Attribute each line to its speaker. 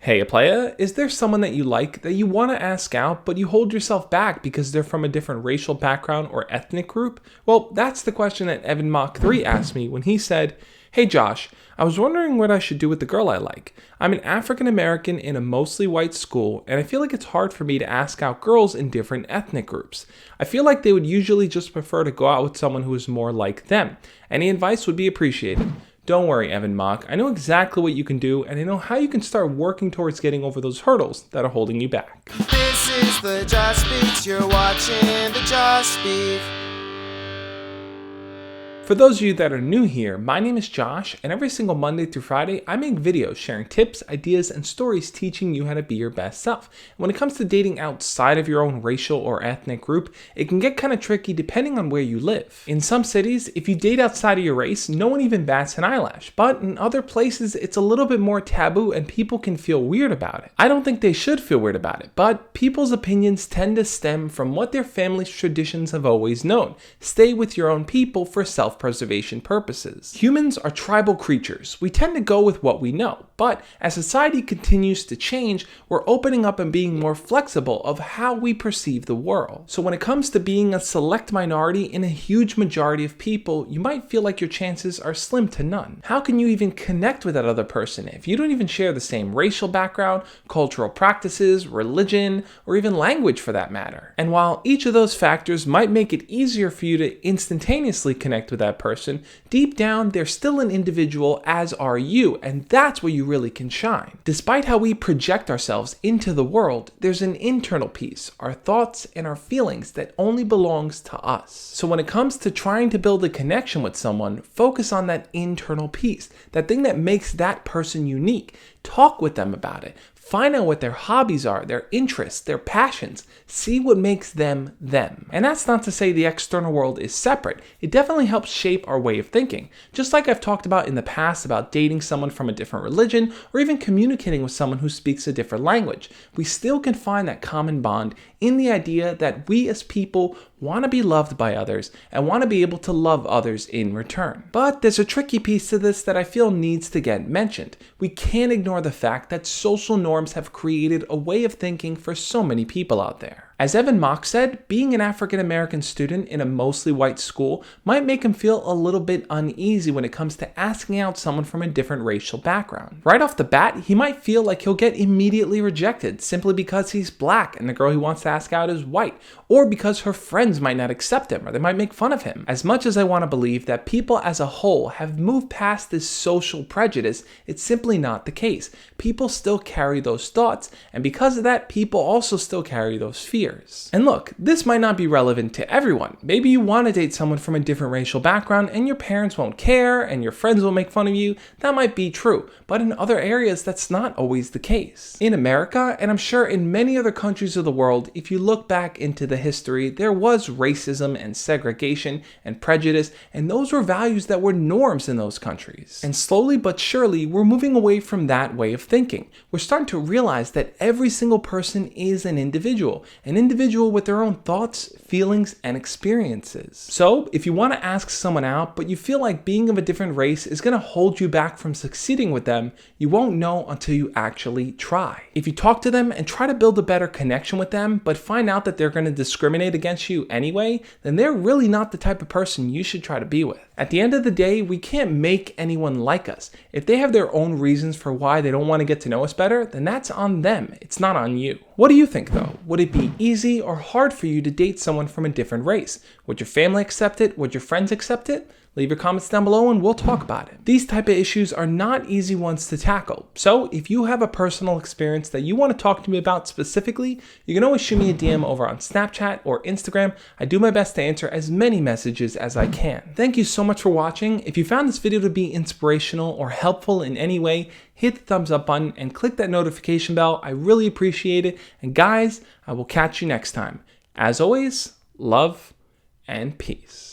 Speaker 1: Hey, playa, is there someone that you like that you want to ask out, but you hold yourself back because they're from a different racial background or ethnic group? Well, that's the question that Evan Mach 3 asked me when he said, "Hey Josh, I was wondering what I should do with the girl I like. I'm an African American in a mostly white school, and I feel like it's hard for me to ask out girls in different ethnic groups. I feel like they would usually just prefer to go out with someone who is more like them. Any advice would be appreciated." Don't worry, Evan Mach. I know exactly what you can do, and I know how you can start working towards getting over those hurdles that are holding you back.
Speaker 2: This is the Josh Speaks. You're watching the Josh Speak.
Speaker 1: For those of you that are new here, my name is Josh, and every single Monday through Friday, I make videos sharing tips, ideas, and stories teaching you how to be your best self. And when it comes to dating outside of your own racial or ethnic group, it can get kind of tricky depending on where you live. In some cities, if you date outside of your race, no one even bats an eyelash. But in other places, it's a little bit more taboo and people can feel weird about it. I don't think they should feel weird about it, but people's opinions tend to stem from what their family's traditions have always known. Stay with your own people for self-preservation purposes. Humans are tribal creatures. We tend to go with what we know, but as society continues to change, we're opening up and being more flexible of how we perceive the world. So when it comes to being a select minority in a huge majority of people, you might feel like your chances are slim to none. How can you even connect with that other person if you don't even share the same racial background, cultural practices, religion, or even language for that matter? And while each of those factors might make it easier for you to instantaneously connect with that person, deep down they're still an individual, as are you, and that's where you really can shine. Despite how we project ourselves into the world, there's an internal piece, our thoughts and our feelings, that only belongs to us. So when it comes to trying to build a connection with someone, focus on that internal piece, that thing that makes that person unique. Talk with them about it. Find out what their hobbies are, their interests, their passions. See what makes them them. And that's not to say the external world is separate. It definitely helps shape our way of thinking. Just like I've talked about in the past about dating someone from a different religion or even communicating with someone who speaks a different language, we still can find that common bond in the idea that we as people want to be loved by others and want to be able to love others in return. But there's a tricky piece to this that I feel needs to get mentioned. We can't ignore the fact that social norms have created a way of thinking for so many people out there. As Evan Mach said, being an African American student in a mostly white school might make him feel a little bit uneasy when it comes to asking out someone from a different racial background. Right off the bat, he might feel like he'll get immediately rejected simply because he's black and the girl he wants to ask out is white, or because her friends might not accept him or they might make fun of him. As much as I want to believe that people as a whole have moved past this social prejudice, it's simply not the case. People still carry those thoughts, and because of that, people also still carry those fears. And look, this might not be relevant to everyone. Maybe you want to date someone from a different racial background and your parents won't care and your friends will make fun of you. That might be true, but in other areas that's not always the case. In America, and I'm sure in many other countries of the world, if you look back into the history, there was racism and segregation and prejudice, and those were values that were norms in those countries. And slowly but surely, we're moving away from that way of thinking. We're starting to realize that every single person is an individual with their own thoughts, feelings, and experiences. So, if you want to ask someone out, but you feel like being of a different race is going to hold you back from succeeding with them, you won't know until you actually try. If you talk to them and try to build a better connection with them, but find out that they're going to discriminate against you anyway, then they're really not the type of person you should try to be with. At the end of the day, we can't make anyone like us. If they have their own reasons for why they don't want to get to know us better, then that's on them. It's not on you. What do you think though? Would it be easy or hard for you to date someone from a different race? Would your family accept it? Would your friends accept it? Leave your comments down below and we'll talk about it. These type of issues are not easy ones to tackle. So if you have a personal experience that you want to talk to me about specifically, you can always shoot me a DM over on Snapchat or Instagram. I do my best to answer as many messages as I can. Thank you so much for watching. If you found this video to be inspirational or helpful in any way, hit the thumbs up button and click that notification bell. I really appreciate it. And guys, I will catch you next time. As always, love and peace.